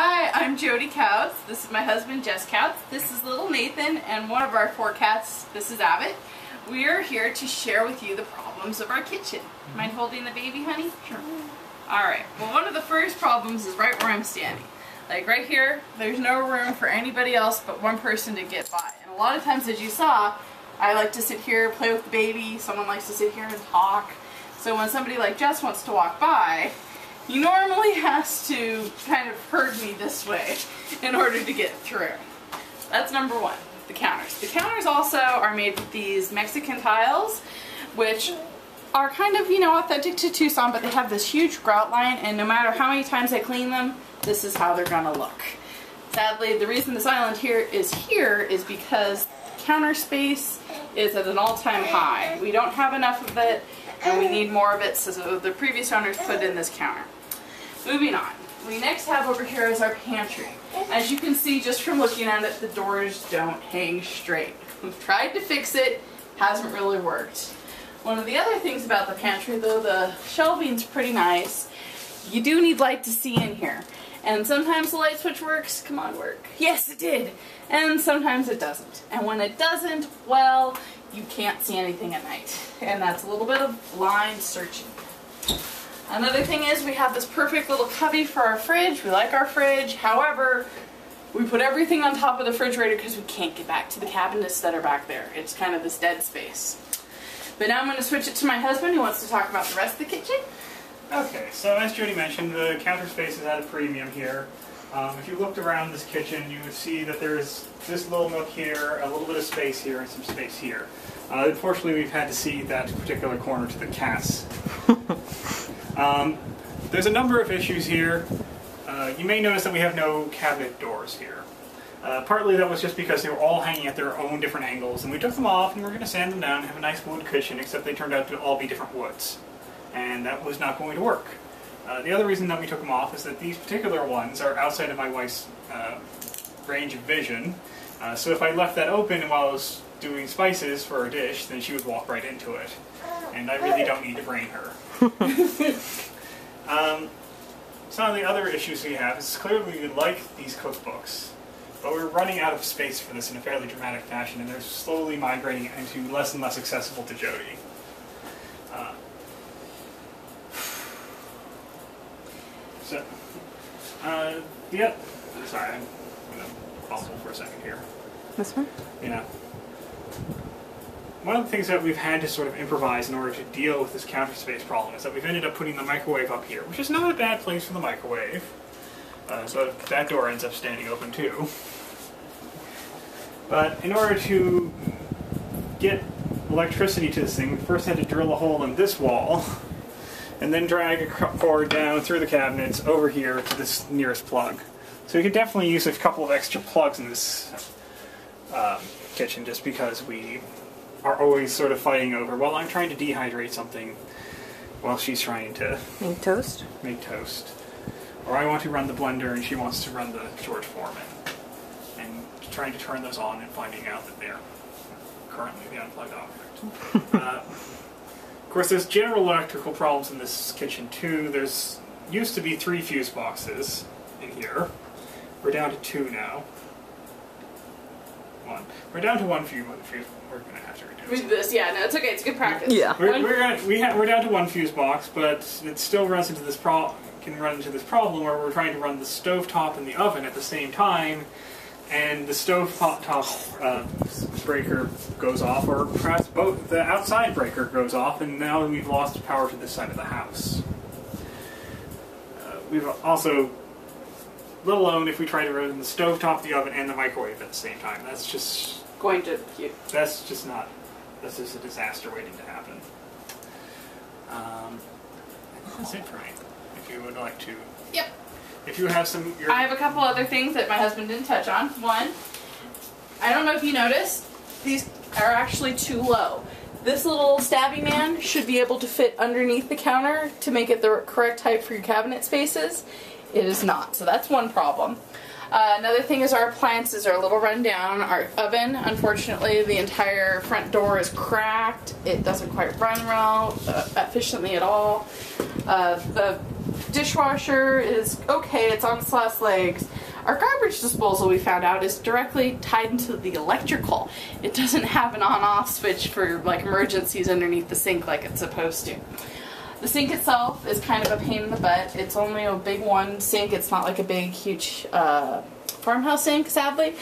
Hi, I'm Jodi Kautz. This is my husband, Jess Kautz. This is little Nathan, and one of our 4 cats, this is Abbott. We are here to share with you the problems of our kitchen. Mind holding the baby, honey? Sure. Alright, well, one of the first problems is right where I'm standing. Like right here, there's no room for anybody else but one person to get by. And a lot of times, as you saw, I like to sit here, play with the baby. Someone likes to sit here and talk. So when somebody like Jess wants to walk by, he normally has to kind of herd me this way in order to get through. That's number one, the counters. The counters also are made with these Mexican tiles, which are kind of, you know, authentic to Tucson, but they have this huge grout line, and no matter how many times I clean them, this is how they're gonna look. Sadly, the reason this island here is because counter space is at an all-time high. We don't have enough of it, and we need more of it, so the previous owners put in this counter. Moving on, we next have over here is our pantry. As you can see just from looking at it, the doors don't hang straight. We've tried to fix it, hasn't really worked. One of the other things about the pantry, though, the shelving's pretty nice. You do need light to see in here. And sometimes the light switch works. Come on, work. Yes, it did. And sometimes it doesn't. And when it doesn't, well, you can't see anything at night. And that's a little bit of blind searching. Another thing is we have this perfect little cubby for our fridge. We like our fridge. However, we put everything on top of the refrigerator because we can't get back to the cabinets that are back there. It's kind of this dead space. But now I'm going to switch it to my husband who wants to talk about the rest of the kitchen. Okay, so as Jodi mentioned, the counter space is at a premium here. If you looked around this kitchen, you would see that there's this little nook here, a little bit of space here, and some space here. Unfortunately, we've had to cede that particular corner to the cats. There's a number of issues here. You may notice that we have no cabinet doors here. Partly that was just because they were all hanging at their own different angles, and we took them off and we're going to sand them down and have a nice wood cushion, except they turned out to all be different woods. And that was not going to work. The other reason that we took them off is that these particular ones are outside of my wife's range of vision. So if I left that open while I was doing spices for a dish, then she would walk right into it. And I really don't need to brain her. Some of the other issues we have is clearly we like these cookbooks, but we're running out of space for this in a fairly dramatic fashion, and they're slowly migrating into less and less accessible to Jodi. Yeah. Sorry, I'm going to fumble for a second here. This one? Yeah. One of the things that we've had to sort of improvise in order to deal with this counter space problem is that we've ended up putting the microwave up here, which is not a bad place for the microwave. So that door ends up standing open too. But in order to get electricity to this thing, we first had to drill a hole in this wall, and then drag a cord down through the cabinets over here to this nearest plug. So we could definitely use a couple of extra plugs in this kitchen, just because we are always sort of fighting over, well, I'm trying to dehydrate something while she's trying to make toast. Or I want to run the blender and she wants to run the George Foreman. And trying to turn those on and finding out that they're currently the unplugged object. Of course, there's general electrical problems in this kitchen too. There's used to be 3 fuse boxes in here. We're down to 2 now. 1. We're down to 1 fuse. We're going to have to reduce this. Yeah, no, it's okay. It's good practice. Yeah. We're down to 1 fuse box, but it still runs into this problem where we're trying to run the stovetop and the oven at the same time, and the stovetop breaker goes off, or perhaps both the outside breaker goes off, and now we've lost power to this side of the house. We've also, let alone if we try to run the stovetop, the oven, and the microwave at the same time. That's just going to. That's just a disaster waiting to happen. I think that's it for me. If you would like to. Yep. If you have some. I have a couple other things that my husband didn't touch on. One, I don't know if you noticed, these are actually too low. This little stabby man should be able to fit underneath the counter to make it the correct height for your cabinet spaces. It is not, so that's one problem. Another thing is our appliances are a little run down. Our oven, unfortunately, the entire front door is cracked. It doesn't quite run well, efficiently at all. The dishwasher is okay, it's on its last legs. Our garbage disposal, we found out, is directly tied into the electrical. It doesn't have an on-off switch for like emergencies underneath the sink like it's supposed to. The sink itself is kind of a pain in the butt. It's only a big one sink. It's not like a big, huge farmhouse sink, sadly.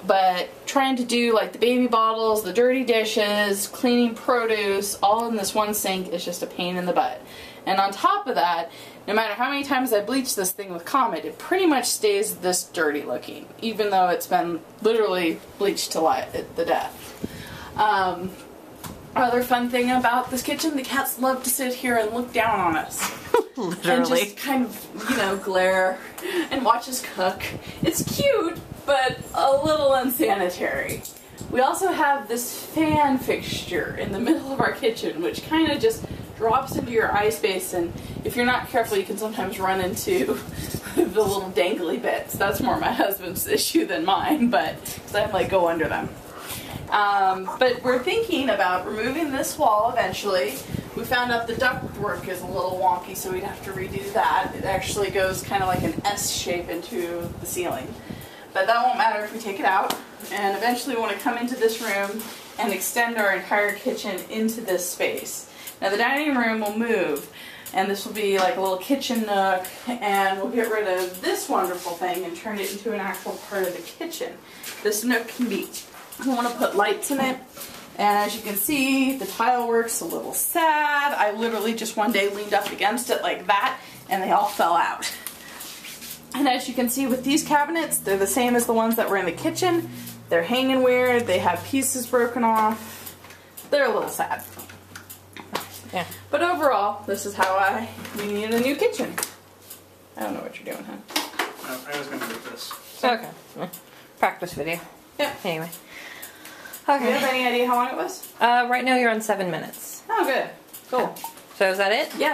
But trying to do like the baby bottles, the dirty dishes, cleaning produce, all in this one sink is just a pain in the butt. And on top of that, no matter how many times I bleach this thing with Comet, it pretty much stays this dirty looking, even though it's been literally bleached to the death. Other fun thing about this kitchen, the cats love to sit here and look down on us. Literally. And just kind of, you know, glare and watch us cook. It's cute, but a little unsanitary. We also have this fan fixture in the middle of our kitchen, which kind of just drops into your eye space, and if you're not careful, you can sometimes run into the little dangly bits. That's more my husband's issue than mine, but because I like go under them. But we're thinking about removing this wall eventually. We found out the ductwork is a little wonky, so we'd have to redo that. It actually goes kind of like an S shape into the ceiling. But that won't matter if we take it out. And eventually we want to come into this room and extend our entire kitchen into this space. Now the dining room will move, and this will be like a little kitchen nook, and we'll get rid of this wonderful thing and turn it into an actual part of the kitchen. This nook can be, we want to put lights in it, and as you can see, the tile work's a little sad. I literally just one day leaned up against it like that, and they all fell out. And as you can see with these cabinets, they're the same as the ones that were in the kitchen. They're hanging weird, they have pieces broken off. They're a little sad. Yeah. But overall, this is how we need a new kitchen. I don't know what you're doing, huh? I was going to do this. Okay. Practice video. Yeah. Anyway. Do Okay. you have any idea how long it was? Right now you're on 7 minutes. Oh, good. Cool. So is that it? Yeah.